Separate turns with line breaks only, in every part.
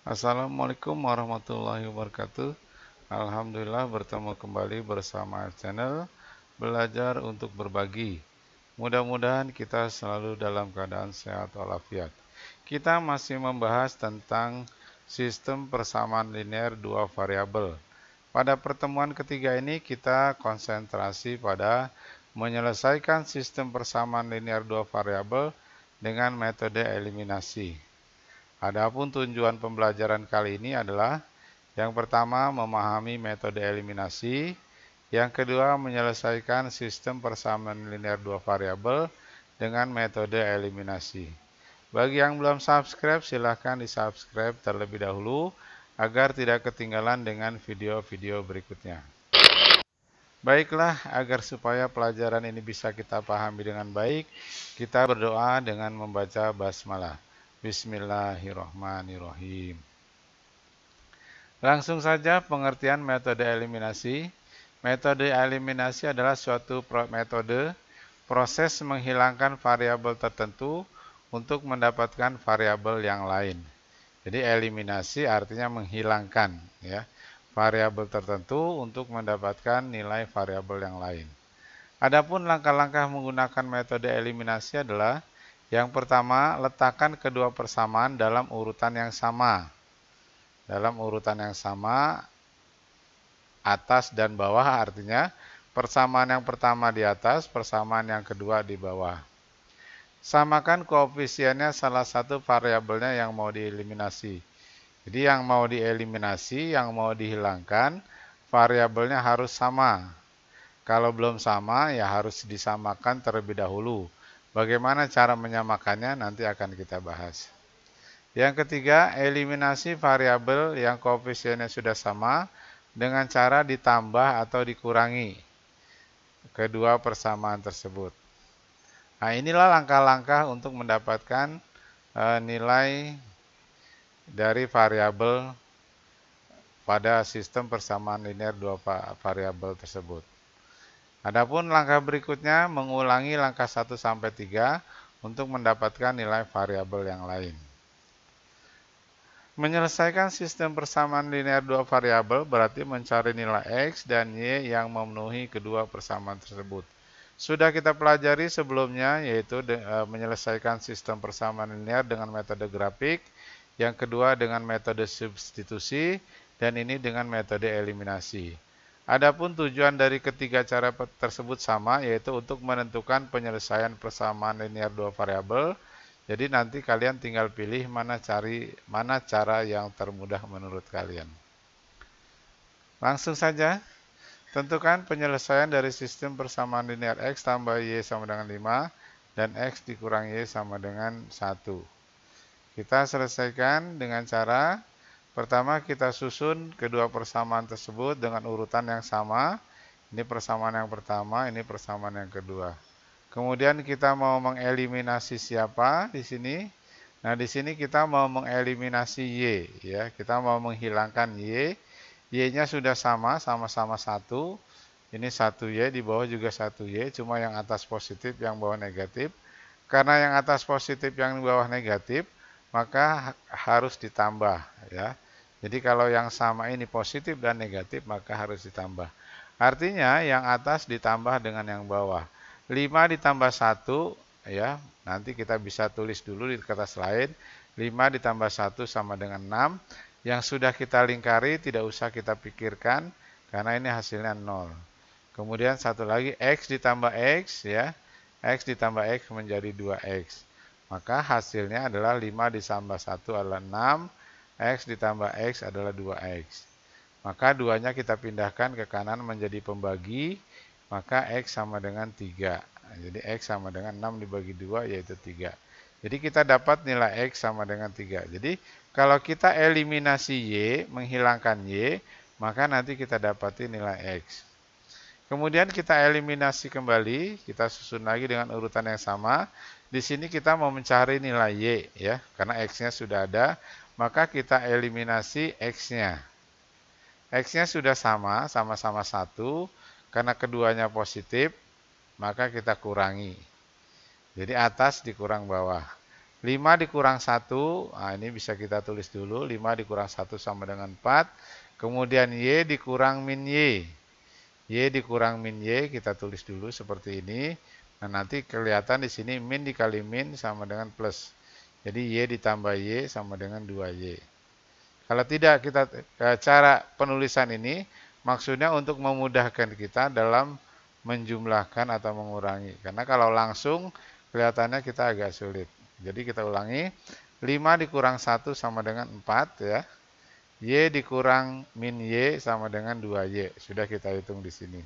Assalamualaikum warahmatullahi wabarakatuh. Alhamdulillah bertemu kembali bersama channel Belajar untuk Berbagi. Mudah-mudahan kita selalu dalam keadaan sehat walafiat. Kita masih membahas tentang sistem persamaan linear dua variabel. Pada pertemuan ketiga ini kita konsentrasi pada menyelesaikan sistem persamaan linear dua variabel dengan metode eliminasi. Adapun tujuan pembelajaran kali ini adalah yang pertama memahami metode eliminasi, yang kedua menyelesaikan sistem persamaan linear dua variabel dengan metode eliminasi. Bagi yang belum subscribe, silahkan di-subscribe terlebih dahulu agar tidak ketinggalan dengan video-video berikutnya. Baiklah, agar supaya pelajaran ini bisa kita pahami dengan baik, kita berdoa dengan membaca basmalah. Bismillahirrahmanirrahim. Langsung saja pengertian metode eliminasi. Metode eliminasi adalah suatu metode proses menghilangkan variabel tertentu untuk mendapatkan variabel yang lain. Jadi eliminasi artinya menghilangkan ya, variabel tertentu untuk mendapatkan nilai variabel yang lain. Adapun langkah-langkah menggunakan metode eliminasi adalah yang pertama, letakkan kedua persamaan dalam urutan yang sama. Dalam urutan yang sama, atas dan bawah artinya persamaan yang pertama di atas, persamaan yang kedua di bawah. Samakan koefisiennya salah satu variabelnya yang mau dieliminasi. Jadi yang mau dieliminasi, yang mau dihilangkan, variabelnya harus sama. Kalau belum sama, ya harus disamakan terlebih dahulu. Bagaimana cara menyamakannya nanti akan kita bahas. Yang ketiga, eliminasi variabel yang koefisiennya sudah sama dengan cara ditambah atau dikurangi kedua persamaan tersebut. Nah, inilah langkah-langkah untuk mendapatkan nilai dari variabel pada sistem persamaan linear dua variabel tersebut. Adapun langkah berikutnya mengulangi langkah 1 sampai 3 untuk mendapatkan nilai variabel yang lain. Menyelesaikan sistem persamaan linear dua variabel berarti mencari nilai X dan Y yang memenuhi kedua persamaan tersebut. Sudah kita pelajari sebelumnya, yaitu menyelesaikan sistem persamaan linear dengan metode grafik, yang kedua dengan metode substitusi, dan ini dengan metode eliminasi. Adapun tujuan dari ketiga cara tersebut sama, yaitu untuk menentukan penyelesaian persamaan linear dua variabel. Jadi nanti kalian tinggal pilih mana cara yang termudah menurut kalian. Langsung saja, tentukan penyelesaian dari sistem persamaan linear X tambah Y sama dengan 5 dan X dikurang Y sama dengan 1. Kita selesaikan dengan cara pertama kita susun kedua persamaan tersebut dengan urutan yang sama. Ini persamaan yang pertama, ini persamaan yang kedua. Kemudian kita mau mengeliminasi siapa di sini? Nah, di sini kita mau mengeliminasi Y ya. Kita mau menghilangkan Y. Y-nya sudah sama-sama 1. Ini 1Y, di bawah juga 1Y, cuma yang atas positif, yang bawah negatif. Karena yang atas positif, yang bawah negatif, maka harus ditambah ya. Jadi kalau yang sama ini positif dan negatif, maka harus ditambah. Artinya yang atas ditambah dengan yang bawah. 5 ditambah 1 ya, nanti kita bisa tulis dulu di kertas lain. 5 ditambah 1 sama dengan 6. Yang sudah kita lingkari tidak usah kita pikirkan karena ini hasilnya 0. Kemudian satu lagi X ditambah X ya. X ditambah X menjadi 2X. Maka hasilnya adalah 5 ditambah 1 adalah 6. X ditambah X adalah 2X. Maka 2-nya kita pindahkan ke kanan menjadi pembagi. Maka X sama dengan 3. Jadi X sama dengan 6 dibagi 2 yaitu 3. Jadi kita dapat nilai X sama dengan 3. Jadi kalau kita eliminasi Y, menghilangkan Y, maka nanti kita dapati nilai X. Kemudian kita eliminasi kembali, kita susun lagi dengan urutan yang sama. Di sini kita mau mencari nilai Y ya, karena X-nya sudah ada, maka kita eliminasi X-nya. X-nya sudah sama-sama 1. Karena keduanya positif, maka kita kurangi. Jadi atas dikurang bawah. 5 dikurang 1, nah ini bisa kita tulis dulu, 5 dikurang 1 sama dengan 4. Kemudian Y dikurang min Y. Y dikurang min Y, kita tulis dulu seperti ini. Nah, nanti kelihatan di sini min dikali min sama dengan plus. Jadi Y ditambah Y sama dengan 2Y. Kalau tidak, cara penulisan ini maksudnya untuk memudahkan kita dalam menjumlahkan atau mengurangi. Karena kalau langsung kelihatannya kita agak sulit. Jadi kita ulangi, 5 dikurang 1 sama dengan 4 ya. Y dikurang min Y sama dengan 2Y. Sudah kita hitung di sini.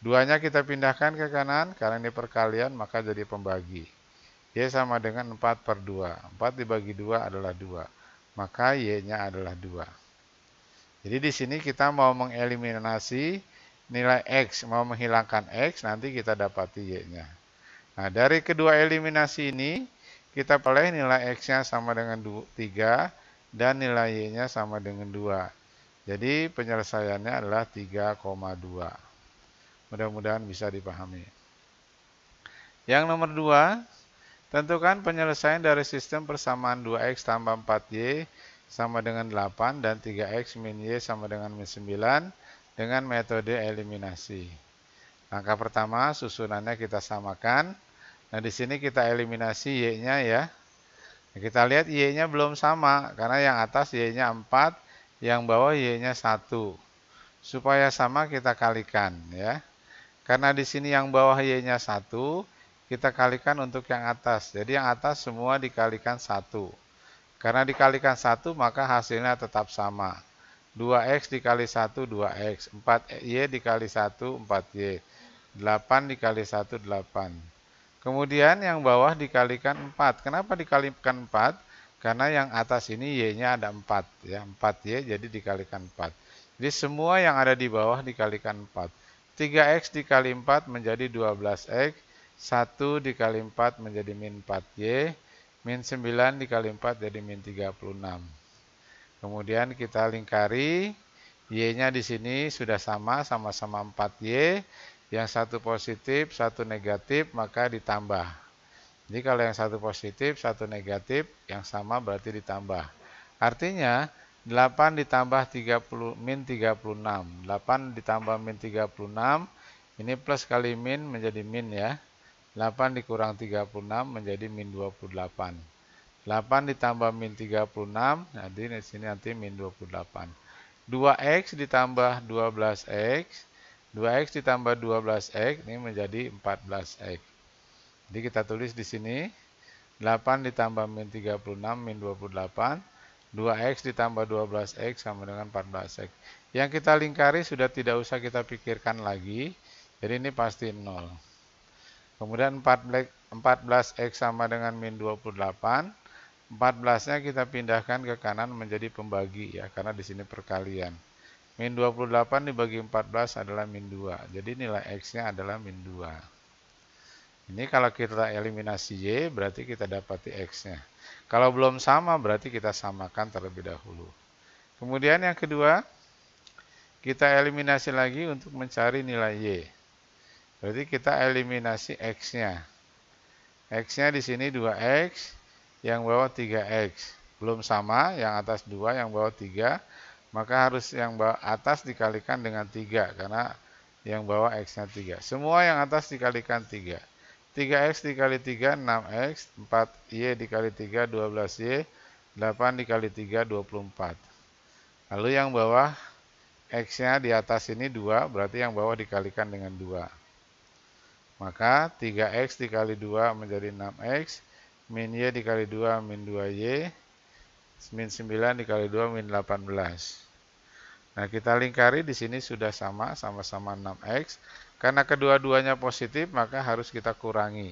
2-nya kita pindahkan ke kanan, karena ini perkalian maka jadi pembagi. Y sama dengan 4 per 2. 4 dibagi 2 adalah 2. Maka Y-nya adalah 2. Jadi di sini kita mau mengeliminasi nilai X, mau menghilangkan X, nanti kita dapati Y-nya. Nah, dari kedua eliminasi ini, kita pilih nilai X-nya sama dengan 3 dan nilai Y-nya sama dengan 2. Jadi penyelesaiannya adalah 3,2. Mudah-mudahan bisa dipahami. Yang nomor 2, tentukan penyelesaian dari sistem persamaan 2X tambah 4Y sama dengan 8 dan 3X min Y sama dengan min 9 dengan metode eliminasi. Langkah pertama, susunannya kita samakan. Nah, di sini kita eliminasi Y-nya ya. Nah, kita lihat Y-nya belum sama, karena yang atas Y-nya 4, yang bawah Y-nya 1. Supaya sama kita kalikan ya. Karena di sini yang bawah Y-nya 1, kita kalikan untuk yang atas. Jadi yang atas semua dikalikan 1. Karena dikalikan 1, maka hasilnya tetap sama. 2X dikali 1, 2X. 4Y dikali 1, 4Y. 8 dikali 1, 8. Kemudian yang bawah dikalikan 4. Kenapa dikalikan 4? Karena yang atas ini Y-nya ada 4. Ya, 4Y jadi dikalikan 4. Jadi semua yang ada di bawah dikalikan 4. 3X dikali 4 menjadi 12X. 1 dikali 4 menjadi min 4Y. Min 9 dikali 4 jadi min 36. Kemudian kita lingkari. Y-nya di sini sudah sama-sama 4Y. Yang satu positif, satu negatif, maka ditambah. Jadi kalau yang satu positif, satu negatif, yang sama berarti ditambah. Artinya 8 ditambah min 36. 8 ditambah min 36, ini plus kali min menjadi min ya. 8 dikurang 36 menjadi min 28. 8 ditambah min 36, jadi di sini nanti min 28. 2X ditambah 12X. 2X ditambah 12X ini menjadi 14X. Jadi kita tulis di sini 8 ditambah min 36 min 28. 2X ditambah 12X sama dengan 14X. Yang kita lingkari sudah tidak usah kita pikirkan lagi. Jadi ini pasti 0. Kemudian 14X sama dengan min 28. 14-nya kita pindahkan ke kanan menjadi pembagi ya, karena di sini perkalian. Min 28 dibagi 14 adalah min 2. Jadi nilai X-nya adalah min 2. Ini kalau kita eliminasi Y, berarti kita dapati X-nya. Kalau belum sama, berarti kita samakan terlebih dahulu. Kemudian yang kedua, kita eliminasi lagi untuk mencari nilai Y. Berarti kita eliminasi X-nya. X-nya di sini 2X, yang bawah 3X. Belum sama, yang atas 2, yang bawah 3. Maka harus yang bawah atas dikalikan dengan 3, karena yang bawah X-nya 3. Semua yang atas dikalikan 3. 3X dikali 3, 6X. 4Y dikali 3, 12Y. 8 dikali 3, 24. Lalu yang bawah X-nya di atas ini 2, berarti yang bawah dikalikan dengan 2. Maka 3X dikali 2 menjadi 6X. Min Y dikali 2, min 2Y. Min 9 dikali 2 min 18. Nah, kita lingkari di sini sudah sama-sama 6X. Karena kedua-duanya positif, maka harus kita kurangi.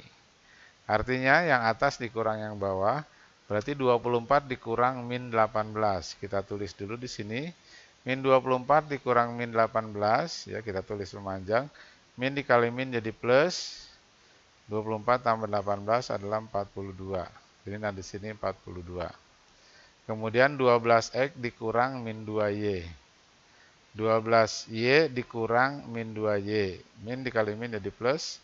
Artinya yang atas dikurang yang bawah, berarti 24 dikurang min 18. Kita tulis dulu di sini. Min 24 dikurang min 18, ya kita tulis memanjang. Min dikali min jadi plus. 24 tambah 18 adalah 42. Jadi nah di sini 42. Kemudian 12X dikurang min 2Y. 12Y dikurang min 2Y. Min dikali min jadi plus.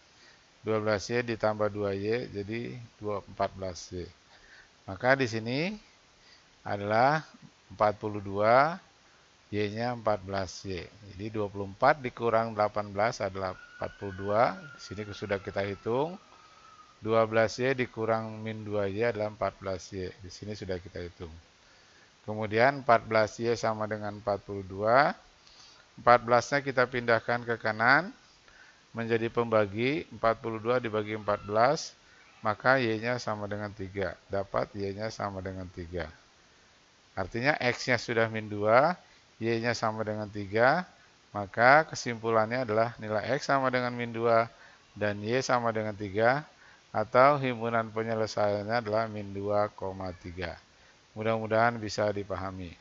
12Y ditambah 2Y jadi 14Y. Maka di sini adalah 42, Y-nya 14Y. Jadi 24 dikurang 18 adalah 42. Di sini sudah kita hitung. 12Y dikurang min 2Y adalah 14Y. Di sini sudah kita hitung. Kemudian 14Y sama dengan 42. 14-nya kita pindahkan ke kanan menjadi pembagi. 42 dibagi 14, maka Y-nya sama dengan 3. Dapat Y-nya sama dengan 3. Artinya X-nya sudah min 2, Y-nya sama dengan 3, maka kesimpulannya adalah nilai X sama dengan min 2 dan Y sama dengan 3, atau himpunan penyelesaiannya adalah min 2,3. Mudah-mudahan bisa dipahami.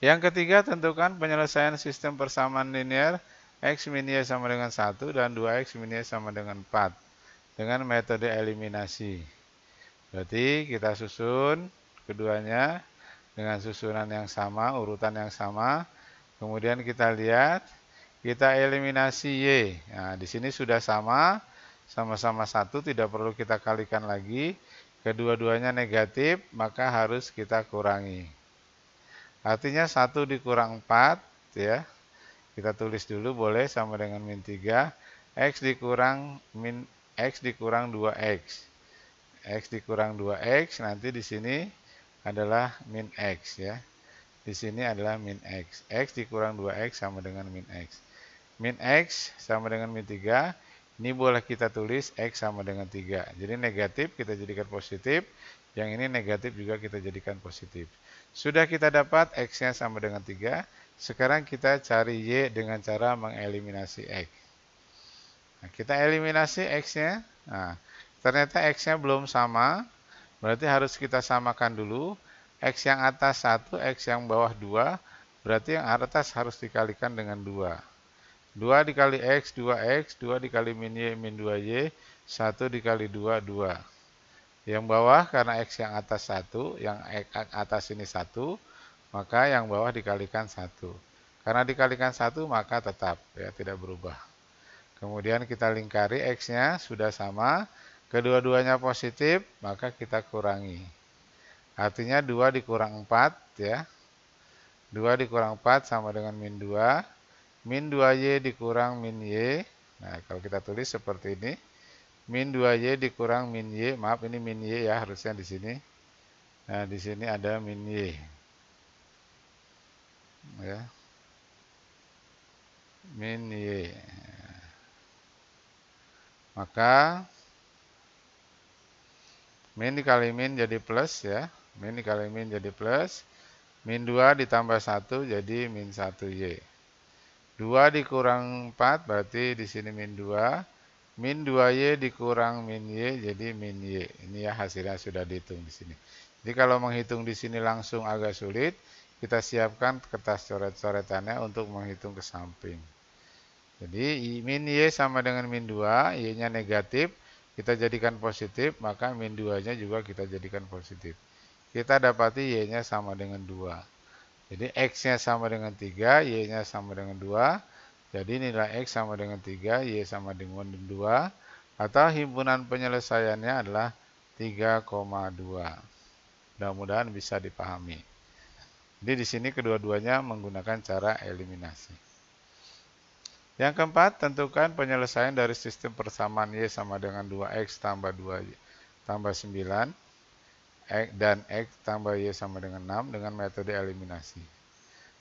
Yang ketiga, tentukan penyelesaian sistem persamaan linear X min Y sama dengan 1 dan 2X min Y sama dengan 4 dengan metode eliminasi. Berarti kita susun keduanya dengan susunan yang sama, urutan yang sama. Kemudian kita lihat, kita eliminasi Y. Nah, di sini sudah sama-sama 1, tidak perlu kita kalikan lagi. Kedua-duanya negatif, maka harus kita kurangi. Artinya 1 dikurang 4, ya. Kita tulis dulu boleh sama dengan min 3. X dikurang 2X. X dikurang 2X, nanti di sini adalah min X, ya. Di sini adalah min X. X dikurang 2X sama dengan min X. Min X sama dengan min 3. Ini boleh kita tulis X sama dengan 3. Jadi negatif kita jadikan positif. Yang ini negatif juga kita jadikan positif. Sudah kita dapat X-nya sama dengan 3. Sekarang kita cari Y dengan cara mengeliminasi X. Nah, kita eliminasi X-nya. Nah, ternyata X-nya belum sama. Berarti harus kita samakan dulu. X yang atas 1, X yang bawah 2. Berarti yang atas harus dikalikan dengan 2. 2 dikali X, 2X. 2 dikali min Y, min 2Y. 1 dikali 2, 2. Yang bawah karena X yang atas 1, yang atas ini 1, maka yang bawah dikalikan 1. Karena dikalikan 1 maka tetap, ya, tidak berubah. Kemudian kita lingkari X-nya sudah sama, kedua-duanya positif, maka kita kurangi. Artinya 2 dikurang 4, ya. 2 dikurang 4 sama dengan min 2. Min 2Y dikurang min Y. Nah, kalau kita tulis seperti ini. Min 2Y dikurang min Y. Maaf, ini min Y, ya, harusnya di sini. Nah, di sini ada min Y. Ya. Min Y. Maka min dikali min jadi plus, ya. Min dikali min jadi plus. Min 2 ditambah 1 jadi min 1Y. 2 dikurang 4 berarti di sini min 2. Min 2Y dikurang min Y jadi min Y. Ini ya hasilnya sudah dihitung di sini. Jadi kalau menghitung di sini langsung agak sulit, kita siapkan kertas coret-coretannya untuk menghitung ke samping. Jadi min Y sama dengan min 2, Y-nya negatif, kita jadikan positif, maka min 2-nya juga kita jadikan positif. Kita dapati Y-nya sama dengan 2. Jadi X-nya sama dengan 3, Y-nya sama dengan 2. Jadi nilai X sama dengan 3, Y sama dengan 2. Atau himpunan penyelesaiannya adalah 3,2. Mudah-mudahan bisa dipahami. Jadi di sini kedua-duanya menggunakan cara eliminasi. Yang keempat, tentukan penyelesaian dari sistem persamaan Y sama dengan 2X tambah 2Y tambah 9. Dan X tambah Y sama dengan 6 dengan metode eliminasi.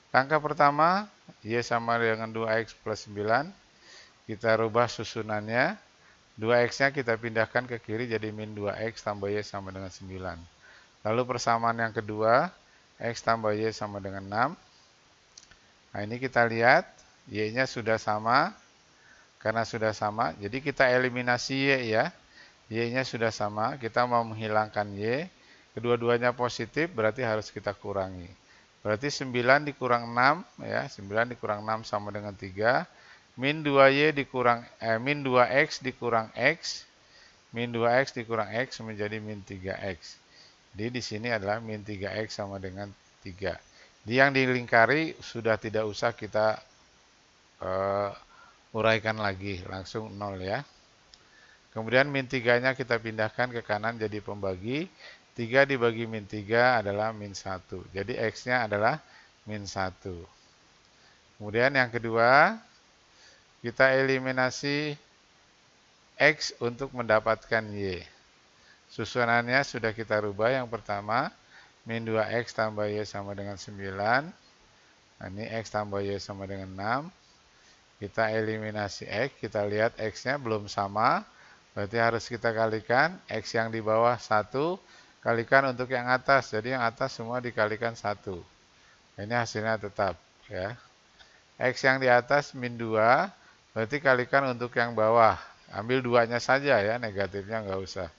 Langkah pertama, Y sama dengan 2X plus 9. Kita rubah susunannya. 2X-nya kita pindahkan ke kiri jadi min 2X tambah Y sama dengan 9. Lalu persamaan yang kedua, X tambah Y sama dengan 6. Nah, ini kita lihat, Y-nya sudah sama. Karena sudah sama, jadi kita eliminasi Y, ya. Y-nya sudah sama, kita mau menghilangkan Y. Kedua-duanya positif, berarti harus kita kurangi. Berarti 9 dikurang 6, ya. 9 dikurang 6 sama dengan 3. Min 2Y dikurang, min 2X dikurang X. Min 2X dikurang X menjadi min 3X. Jadi di sini adalah min 3X sama dengan 3. Jadi yang dilingkari sudah tidak usah kita uraikan lagi, langsung 0, ya. Kemudian min 3-nya kita pindahkan ke kanan jadi pembagi. 3 dibagi min 3 adalah min 1. Jadi X-nya adalah min 1. Kemudian yang kedua, kita eliminasi X untuk mendapatkan Y. Susunannya sudah kita rubah. Yang pertama, min 2X tambah Y sama dengan 9. Nah, ini X tambah Y sama dengan 6. Kita eliminasi X, kita lihat X-nya belum sama. Berarti harus kita kalikan. X yang di bawah 1, kalikan untuk yang atas. Jadi yang atas semua dikalikan 1. Ini hasilnya tetap. Ya. X yang di atas min 2, berarti kalikan untuk yang bawah. Ambil 2-nya saja ya, negatifnya nggak usah.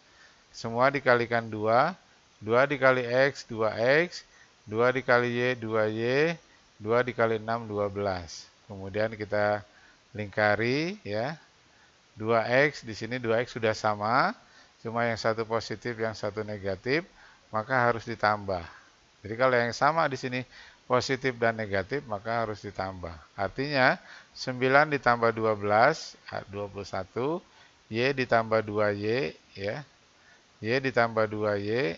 Semua dikalikan 2. 2 dikali X, 2X. 2 dikali Y, 2Y. 2 dikali 6, 12. Kemudian kita lingkari ya. 2X, di sini 2X sudah sama, cuma yang satu positif, yang satu negatif, maka harus ditambah. Jadi kalau yang sama di sini positif dan negatif, maka harus ditambah. Artinya 9 ditambah 12, 21, Y ditambah 2Y, ya. Y ditambah 2Y,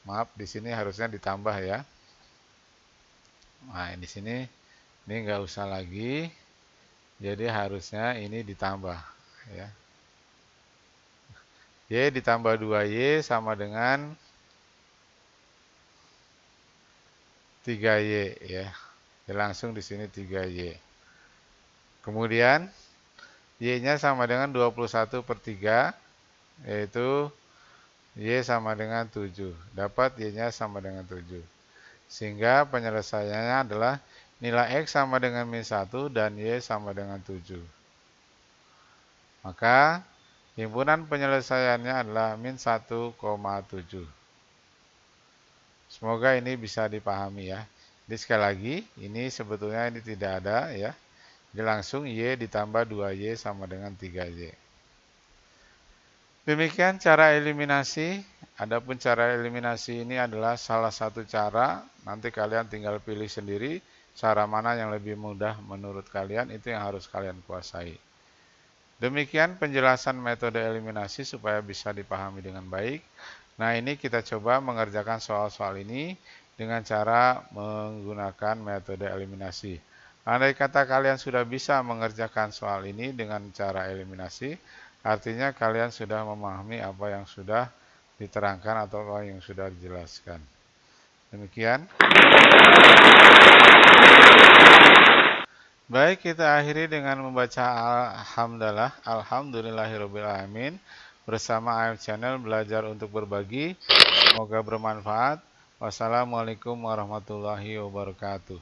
maaf di sini harusnya ditambah ya. Nah di sini ini nggak usah lagi, jadi harusnya ini ditambah. Ya. Y ditambah 2Y sama dengan 3Y ya. Langsung di sini 3Y. Kemudian Y-nya sama dengan 21/3, yaitu Y sama dengan 7. Dapat Y-nya sama dengan 7. Sehingga penyelesaiannya adalah nilai X sama dengan min 1 dan Y sama dengan 7. Maka himpunan penyelesaiannya adalah min 1,7. Semoga ini bisa dipahami ya. Jadi sekali lagi, ini sebetulnya ini tidak ada ya. Jadi langsung Y ditambah 2Y sama dengan 3Y. Demikian cara eliminasi. Adapun cara eliminasi ini adalah salah satu cara. Nanti kalian tinggal pilih sendiri cara mana yang lebih mudah menurut kalian, itu yang harus kalian kuasai. Demikian penjelasan metode eliminasi supaya bisa dipahami dengan baik. Nah, ini kita coba mengerjakan soal-soal ini dengan cara menggunakan metode eliminasi. Andai kata kalian sudah bisa mengerjakan soal ini dengan cara eliminasi, artinya kalian sudah memahami apa yang sudah diterangkan atau apa yang sudah dijelaskan. Demikian. Baik, kita akhiri dengan membaca Alhamdulillahirrabbilalamin bersama AF Channel Belajar untuk Berbagi. Semoga bermanfaat. Wassalamualaikum warahmatullahi wabarakatuh.